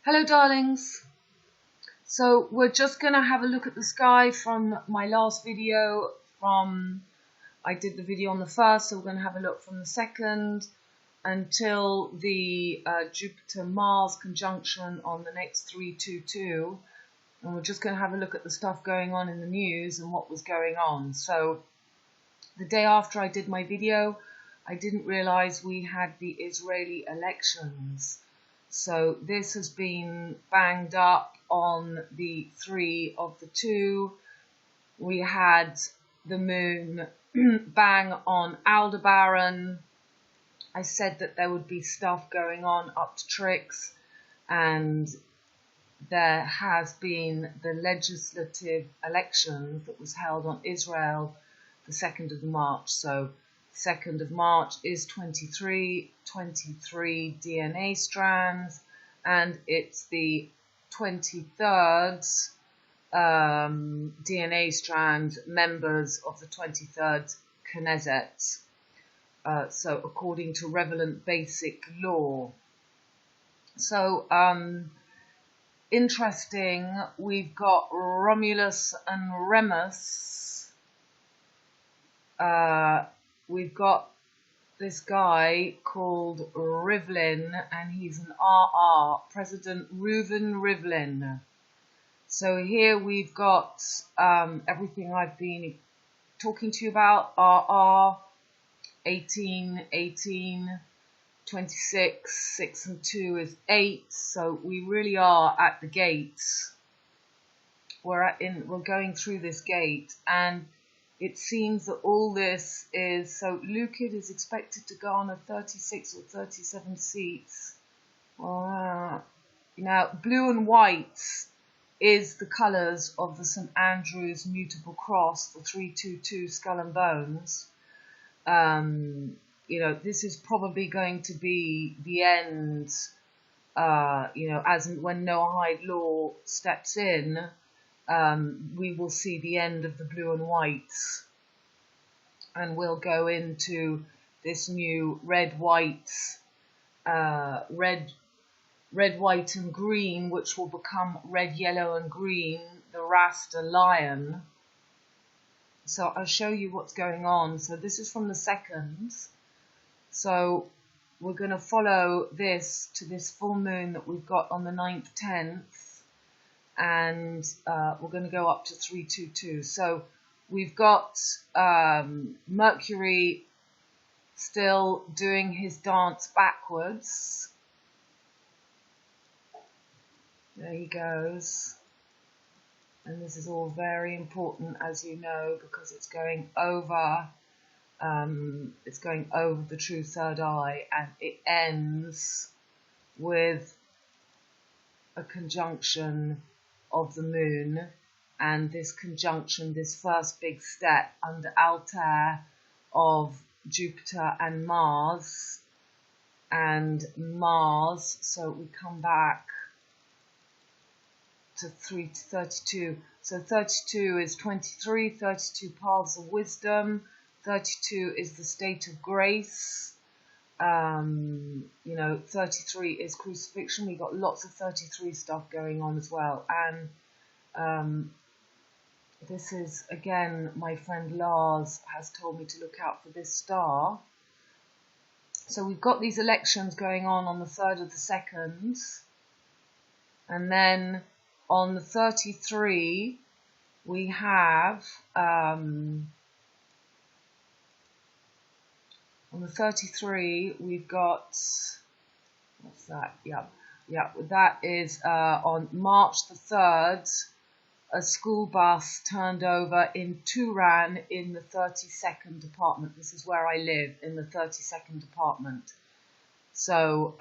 Hello darlings, so we're just going to have a look at the sky from my last video. I did the video on the first, so we're going to have a look from the second until the Jupiter-Mars conjunction on the next 322, and we're just going to have a look at the stuff going on in the news and what was going on. So the day after I did my video, I didn't realize we had the Israeli elections. So this has been banged up on the 3 of the 2. We had the moon bang on Aldebaran. I said that there would be stuff going on up to Trix, and there has been the legislative election that was held on Israel the 2nd of March. So 2nd of March is 23 DNA strands, and it's the 23rd DNA strand members of the 23rd Knesset. So according to relevant basic law. So interesting, we've got Romulus and Remus. We've got this guy called Rivlin, and he's an RR, President Reuven Rivlin. So here we've got everything I've been talking to you about. RR, 18, 18, 26, 6 and 2 is 8. So we really are at the gates. We're going through this gate, and it seems that all this is, so Lukid is expected to garner 36 or 37 seats. Now, blue and white is the colours of the St Andrew's Mutable Cross, the 322 Skull and Bones. This is probably going to be the end, as when Noahide law steps in. We will see the end of the blue and whites, and we'll go into this new red, white and green, which will become red, yellow and green, the Rasta lion. So I'll show you what's going on. So this is from the 2nd. So we're going to follow this to this full moon that we've got on the 9th, 10th. And we're going to go up to 322. So we've got Mercury still doing his dance backwards. There he goes. And this is all very important, as you know, because it's going over the true third eye, and it ends with a conjunction of the moon, and this conjunction, this first big step under Altair of Jupiter and Mars. So we come back to 32. So 32 is 23, 32 paths of wisdom, 32 is the state of grace. 33 is crucifixion. We've got lots of 33 stuff going on as well. And this is, again, my friend Lars has told me to look out for this star. So we've got these elections going on the 3rd of the 2nd. And then on the 33, we have... on the 33, we've got, what's that? Yeah, that is on March the 3rd, a school bus turned over in Turan in the 32nd apartment. This is where I live, in the 32nd apartment. So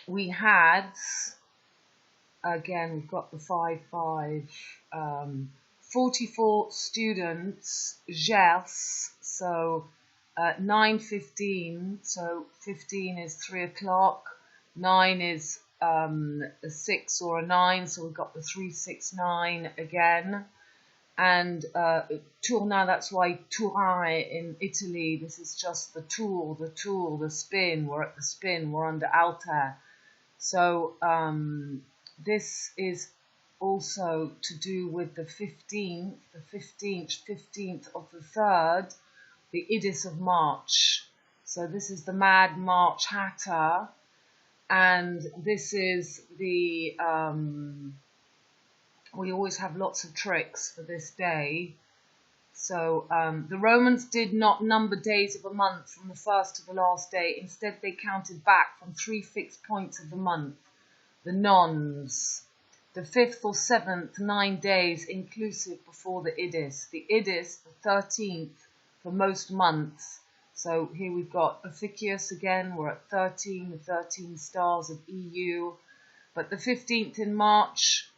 we had, again, we've got the 5-5, 44 students, Gers, so 9:15, so 15 is 3 o'clock, 9 is a 6 or a 9, so we've got the 369 again. And Tourna, that's why Turin in Italy, this is just the tour, the spin, we're at the spin, we're under Altair. So this is also to do with the 15th of the 3rd, the Idis of March. So this is the Mad March Hatter, and this is the, we always have lots of tricks for this day. So the Romans did not number days of a month from the first to the last day. Instead, they counted back from 3 fixed points of the month, the nons. The 5th or 7th, 9 days inclusive before the Idis. The Idis, the 13th for most months. So here we've got Ophiuchus again, we're at 13, the 13 stars of EU. But the 15th in March,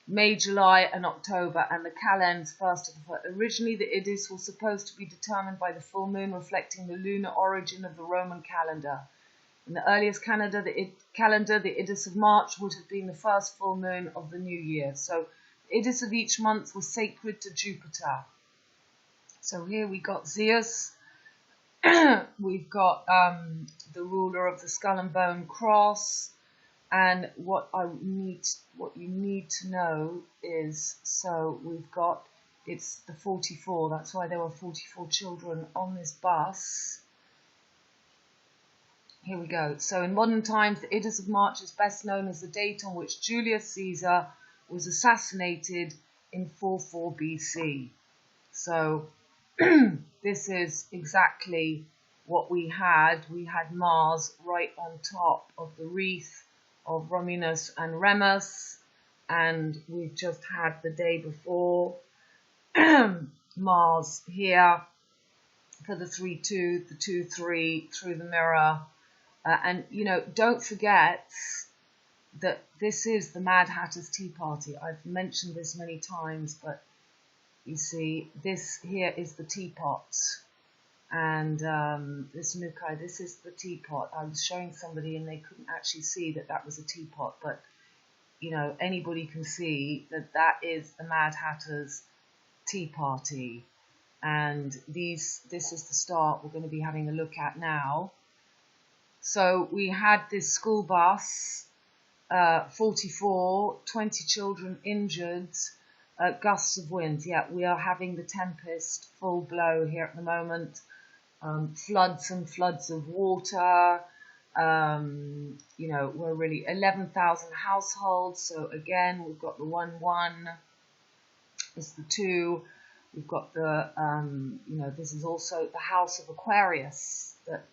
May, July and October, and the calends first of the first. Originally the Idis was supposed to be determined by the full moon, reflecting the lunar origin of the Roman calendar. In the earliest calendar, the Idis of March would have been the first full moon of the new year. So the Idis of each month was sacred to Jupiter. So here we got Zeus, we've got the ruler of the skull and bone cross, and what you need to know is, so we've got, it's the 44, that's why there were 44 children on this bus. Here we go. So in modern times, the Idis of March is best known as the date on which Julius Caesar was assassinated in 44 BC. So this is exactly what we had. We had Mars right on top of the wreath of Romulus and Remus, and we've just had the day before Mars here for the 3-2, the 2-3 through the mirror. And, you know, don't forget that this is the Mad Hatter's Tea Party. I've mentioned this many times, but you see, this here is the teapot. And this Nunki, this is the teapot. I was showing somebody and they couldn't actually see that that was a teapot. But, you know, anybody can see that that is the Mad Hatter's Tea Party. And this is the start we're going to be having a look at now. So we had this school bus, 44, 20 children injured, gusts of wind. Yeah, we are having the Tempest full blow here at the moment. Floods and floods of water. You know, we're really 11,000 households. So again, we've got the 1-1. It's the 2. We've got the, you know, this is also the house of Aquarius that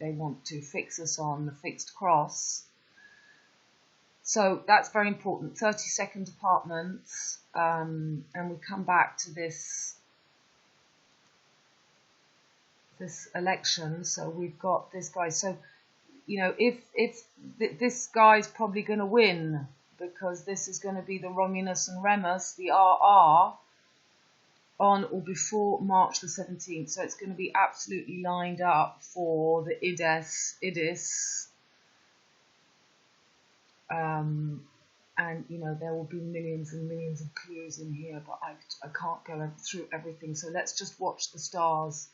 they want to fix us on, the fixed cross. So that's very important. 32nd apartments, and we come back to this election. So we've got this guy. So, you know, if this guy's probably going to win, because this is going to be the Romulus and Remus, the RR, on or before March the 17th. So it's going to be absolutely lined up for the Idis. And, you know, there will be millions and millions of clues in here, but I can't go through everything. So let's just watch the stars.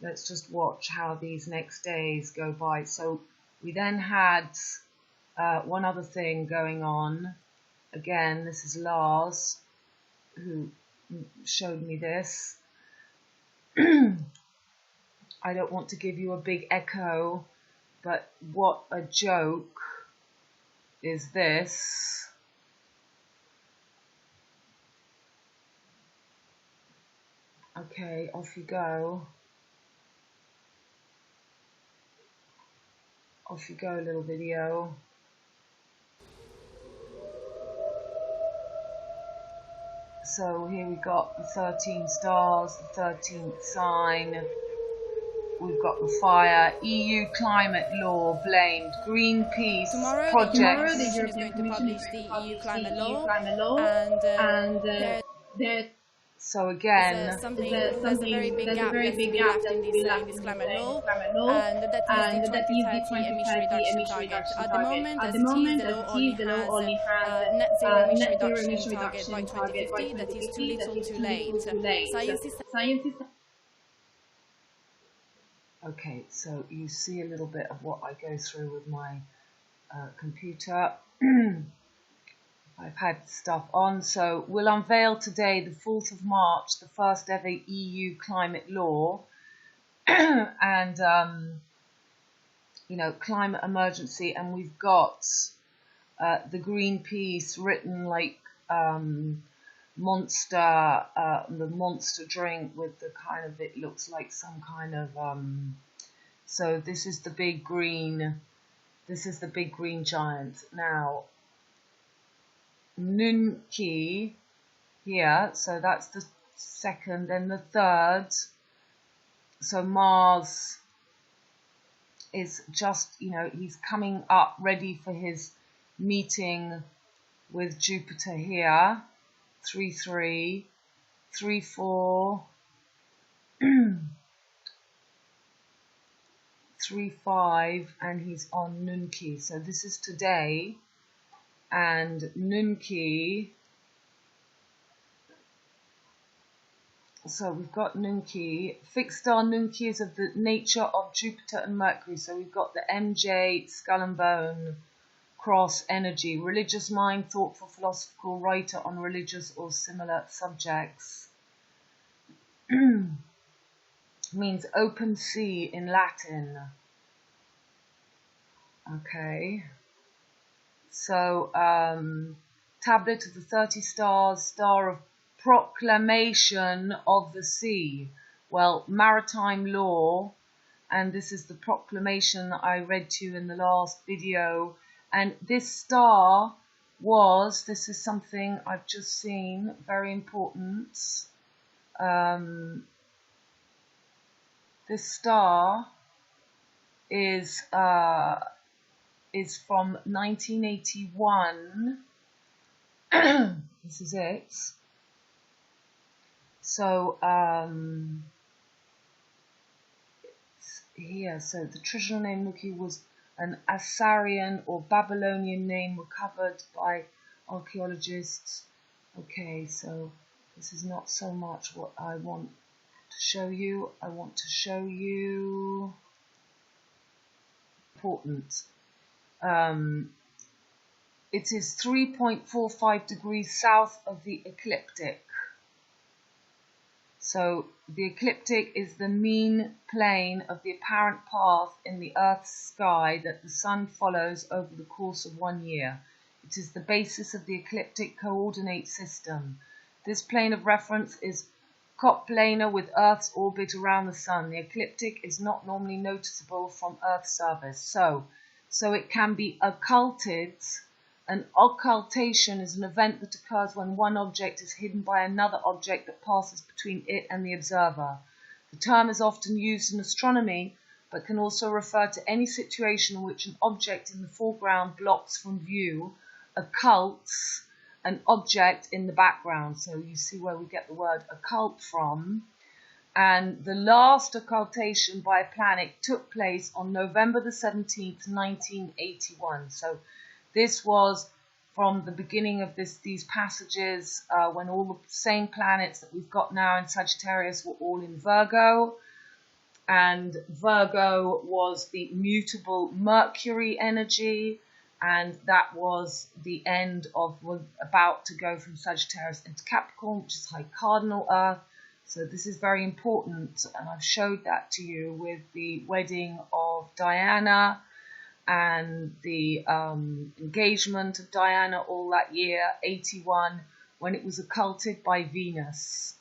Let's just watch how these next days go by. So we then had one other thing going on. Again, this is Lars, who showed me this. I don't want to give you a big echo, but what a joke is this. Okay, off you go. Off you go, little video. So here we got the 13 stars, the 13th sign. We've got the fire, EU climate law blamed, Greenpeace project. Tomorrow the European Commission is going to publish the EU climate law, and so again, there's a very big gap left in this climate law, and that is the 2030 emission reduction target. At the moment, as it is, the law only has net zero emission reduction target by 2050. That is too little, too late. Scientists. Okay, so you see a little bit of what I go through with my computer. I've had stuff on, so we'll unveil today the 4th of March, the first ever EU climate law, and you know, climate emergency, and we've got the green piece written like monster, the monster drink with the kind of, it looks like some kind of so this is the big green, this is the big green giant. Now Nunki here, so that's the second, then the third. So Mars is just, you know, he's coming up ready for his meeting with Jupiter here. 3-3, 3-4, 3-5, and he's on Nunki. So this is today, and Nunki. So we've got Nunki. Fixed star Nunki is of the nature of Jupiter and Mercury. So we've got the MJ, skull and bone, cross energy, religious mind, thoughtful, philosophical writer on religious or similar subjects. Means open sea in Latin. Okay. So, tablet of the 30 stars, star of Proclamation of the sea. Well, maritime law, and this is the proclamation that I read to you in the last video. And this star was, this is something I've just seen, very important. This star is from 1981. This is it. So it's here. So the traditional name Nunki was an Assyrian or Babylonian name recovered by archaeologists. Okay, so this is not so much what I want to show you. I want to show you important. It is 3.45 degrees south of the ecliptic. So the ecliptic is the mean plane of the apparent path in the Earth's sky that the Sun follows over the course of 1 year. It is the basis of the ecliptic coordinate system. This plane of reference is coplanar with Earth's orbit around the Sun. The ecliptic is not normally noticeable from Earth's surface. So it can be occulted. An occultation is an event that occurs when one object is hidden by another object that passes between it and the observer. The term is often used in astronomy, but can also refer to any situation in which an object in the foreground blocks from view, occults an object in the background. So you see where we get the word occult from. And the last occultation by a planet took place on November the 17th, 1981. So this was from the beginning of these passages when all the same planets that we've got now in Sagittarius were all in Virgo. And Virgo was the mutable Mercury energy. And that was the end of, we're about to go from Sagittarius into Capricorn, which is high cardinal Earth. So this is very important. And I've showed that to you with the wedding of Diana and the engagement of Diana all that year, 81, when it was occulted by Venus.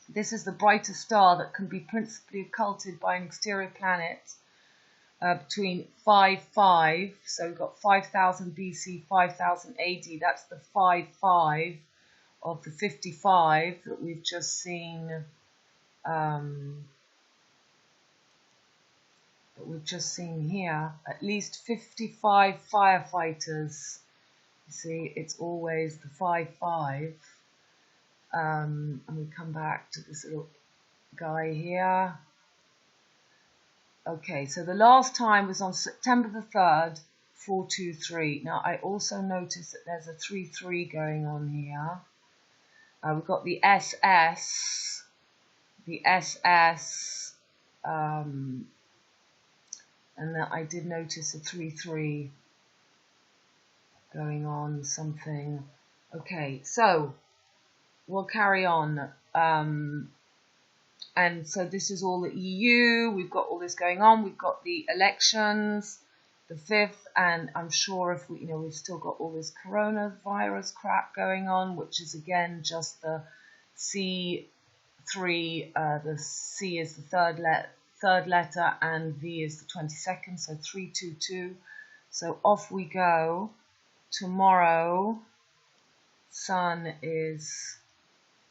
This is the brightest star that can be principally occulted by an exterior planet between 5-5, so we've got 5000 BC, 5000 AD, that's the 5-5 of the 55 that we've just seen. That we've just seen here, at least 55 firefighters. You see, it's always the 5-5. And we come back to this little guy here. Okay, so the last time was on September the 3rd, 423. Now, I also noticed that there's a 3-3 going on here. We've got the SS, and that I did notice a 3-3. going on, something. Okay, so we'll carry on. And so this is all the EU. We've got all this going on. We've got the elections, the 5th, and I'm sure if we, we've still got all this coronavirus crap going on, which is again just the C3. The C is the third letter, and V is the 22nd. So 322. So off we go. Tomorrow, Sun is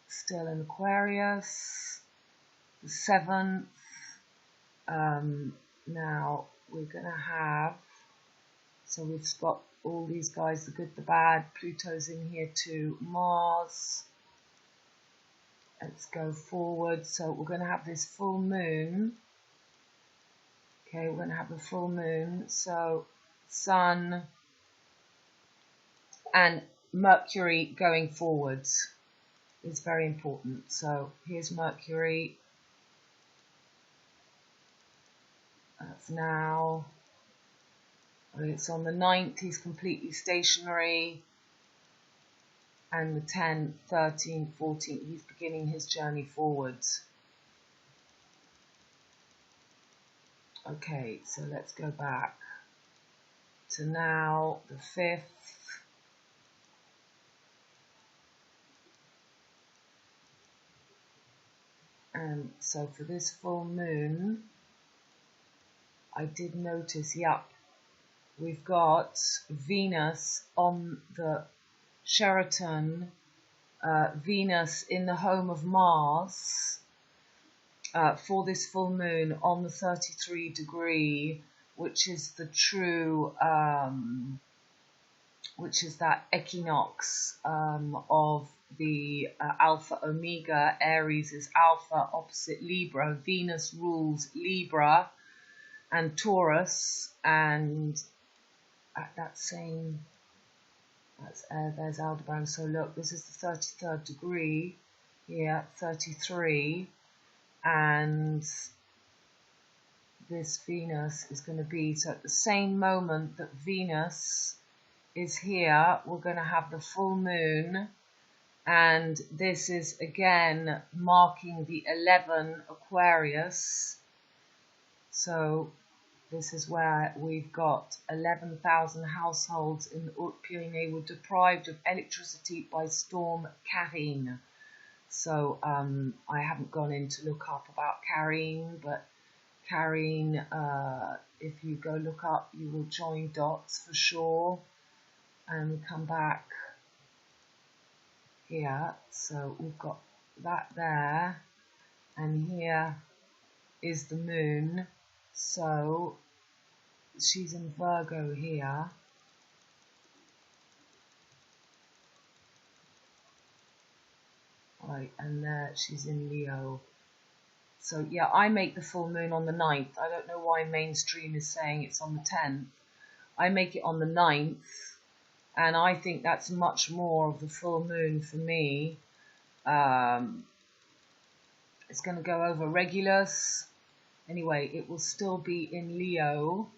still in Aquarius. The 7th, now we're going to have, so we've got all these guys, the good, the bad, Pluto's in here too, Mars, let's go forward, so we're going to have this full moon, okay, we're going to have the full moon, so Sun and Mercury going forwards is very important, so here's Mercury. That's now, it's on the 9th, he's completely stationary, and the 10th, 13th, 14th, he's beginning his journey forwards. Okay, so let's go back to now, the 5th, and so for this full moon, I did notice, yep, we've got Venus on the Sheraton, Venus in the home of Mars for this full moon on the 33 degree, which is the true, which is that equinox of the Alpha Omega. Aries is Alpha opposite Libra. Venus rules Libra and Taurus, and at that same, there's Aldebaran. So look, this is the 33rd degree here, 33, and this Venus is going to be, so at the same moment that Venus is here, we're going to have the full moon, and this is again marking the 11 Aquarius. So this is where we've got 11,000 households in the Pyrenees were deprived of electricity by Storm Karine. So I haven't gone in to look up about Karine, but Karine, if you go look up, you will join dots for sure, and come back here. So we've got that there, and here is the moon. So she's in Virgo here. Right, and there she's in Leo. So yeah, I make the full moon on the 9th. I don't know why mainstream is saying it's on the 10th. I make it on the 9th, and I think that's much more of the full moon for me. It's going to go over Regulus. Anyway, it will still be in Leo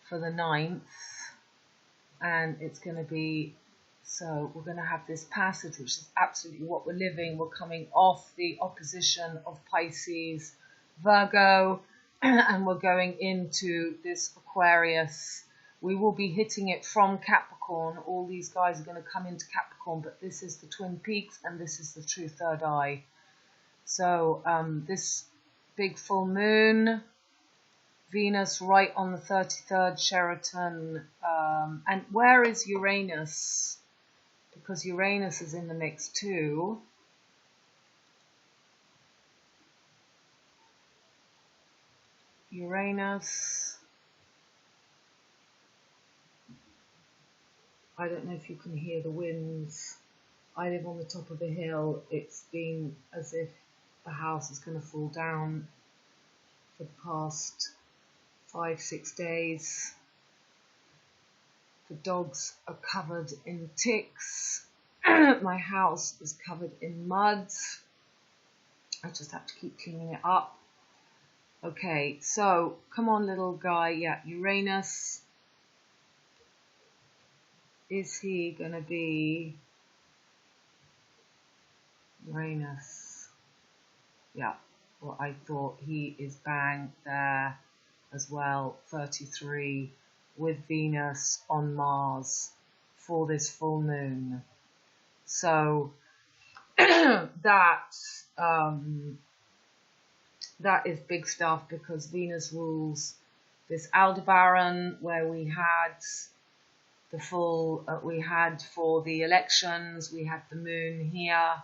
for the 9th, and it's going to be, so we're going to have this passage, which is absolutely what we're living. We're coming off the opposition of Pisces, Virgo, and we're going into this Aquarius. We will be hitting it from Capricorn. All these guys are going to come into Capricorn, but this is the Twin Peaks, and this is the true third eye. So this big full moon, Venus right on the 33rd Sheraton, and where is Uranus? Because Uranus is in the mix too. Uranus, I don't know if you can hear the winds. I live on the top of a hill. It's been as if the house is going to fall down for the past 5-6 days. The dogs are covered in ticks. My house is covered in mud. I just have to keep cleaning it up. Okay, so come on little guy. Yeah, Uranus. is he going to be Uranus? Yeah, well, I thought he is bang there as well, 33, with Venus on Mars for this full moon. So that is big stuff, because Venus rules this Aldebaran, where we had the full, we had for the elections, we had the moon here,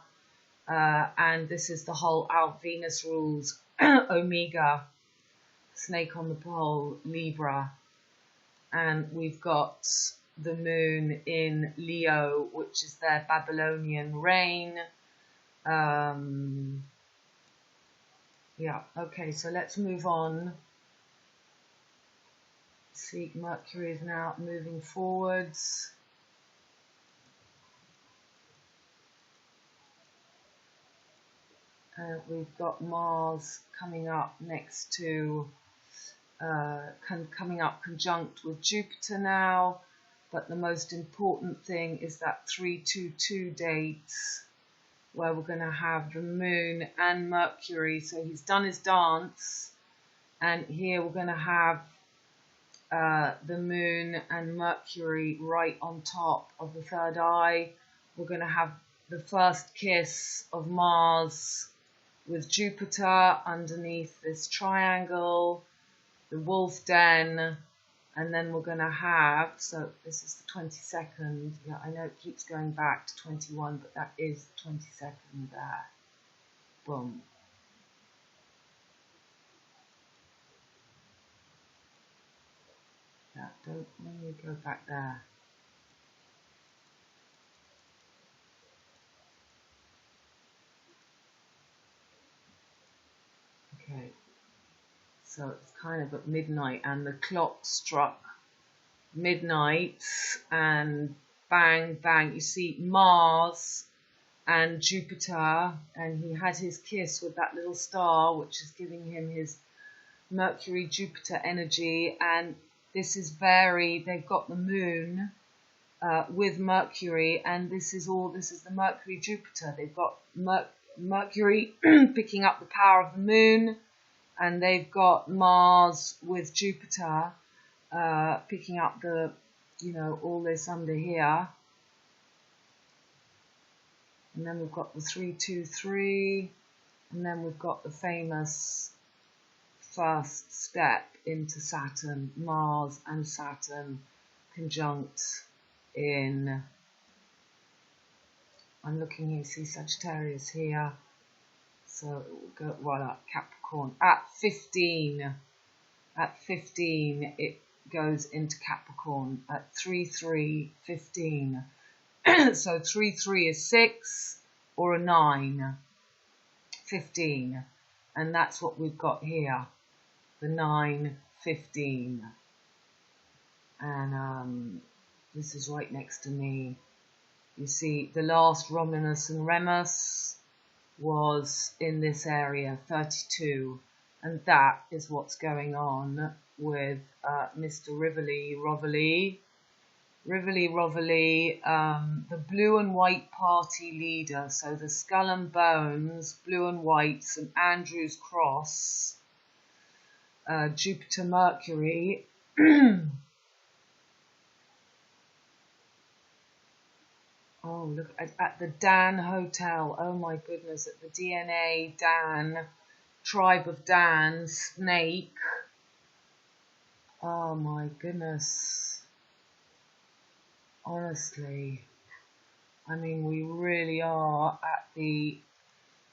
and this is the whole Venus rules Omega, snake on the pole, Libra, and we've got the moon in Leo, which is their Babylonian reign. Yeah, okay, so let's move on. See, Mercury is now moving forwards. We've got Mars coming up next to, coming up conjunct with Jupiter now. But the most important thing is that 322 dates, where we're going to have the moon and Mercury. So he's done his dance, and here we're going to have the moon and Mercury right on top of the third eye. We're going to have the first kiss of Mars with Jupiter underneath this triangle, the wolf den, and then we're going to have, so this is the 22nd, yeah, I know it keeps going back to 21, but that is the 22nd there. Boom. Yeah, don't let me go back there. Okay, so it's kind of at midnight, and the clock struck midnight, and bang, bang, you see Mars and Jupiter, and he had his kiss with that little star, which is giving him his Mercury-Jupiter energy, and this is they've got the moon with Mercury, and this is the Mercury-Jupiter. They've got Mercury picking up the power of the moon, and they've got Mars with Jupiter picking up the, all this under here. And then we've got the 323, and then we've got the famous first step into Saturn, Mars and Saturn conjunct in, I'm looking here, see Sagittarius here, so it will go right up Capricorn at 15. At 15 it goes into Capricorn at 3-3-15. So 3-3 is 6 or a 9, 15, and that's what we've got here, the 9-15, and this is right next to me. You see the last Romulus and Remus was in this area, 32, and that is what's going on with Mr. Rivlin, the blue and white party leader. So the Skull and Bones, blue and white, St. Andrew's Cross, Jupiter, Mercury. Oh, look at the Dan Hotel. Oh my goodness, at the DNA Dan, tribe of Dan, snake. Oh my goodness. Honestly, I mean, we really are at the,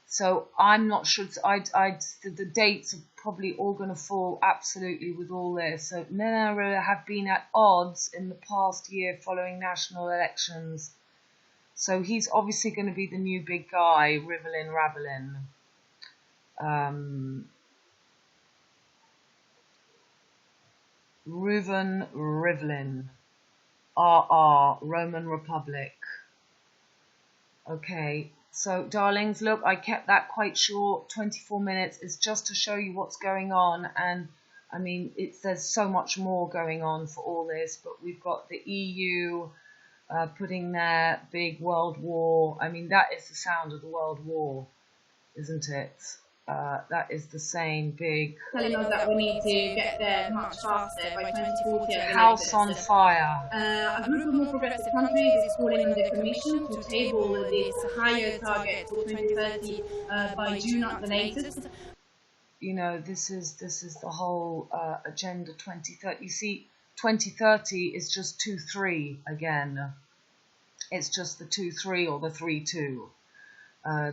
so I'm not sure, the dates are probably all going to fall absolutely with all this. So Nena have been at odds in the past year following national elections. So he's obviously going to be the new big guy, Reuven Rivlin. RR, Roman Republic. Okay, so darlings, look, I kept that quite short, 24 minutes. It's just to show you what's going on, and I mean, there's so much more going on for all this, but we've got the EU putting their big world war. I mean, that is the sound of the world war, isn't it? That is the same big telling us that we need to get there much faster by 2040 at the house on latest. fire. A group of more progressive countries is calling on the Commission to table this higher target for 2030 by June at the latest. You know, this is the whole agenda 2030. You see, 2030 is just 2-3 again. It's just the 2-3 or the 3-2.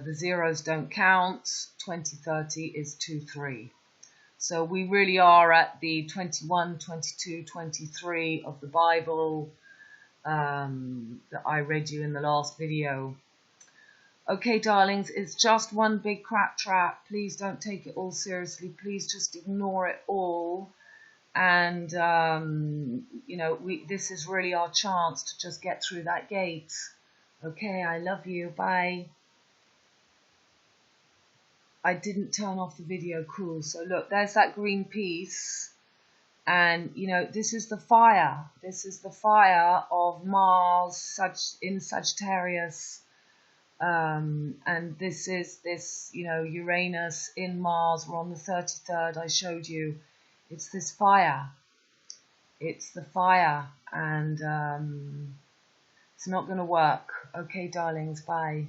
The zeros don't count. 2030 is 2-3. So we really are at the 21, 22, 23 of the Bible that I read you in the last video. Okay, darlings, it's just one big crap trap. Please don't take it all seriously. Please just ignore it all. And, you know, this is really our chance to just get through that gate. Okay, I love you. Bye. I didn't turn off the video. Cool. So look, there's that green piece. And, you know, this is the fire. This is the fire of Mars in Sagittarius. And this is you know, Uranus in Mars. We're on the 33rd. I showed you. It's this fire. It's the fire. And it's not going to work. Okay, darlings. Bye.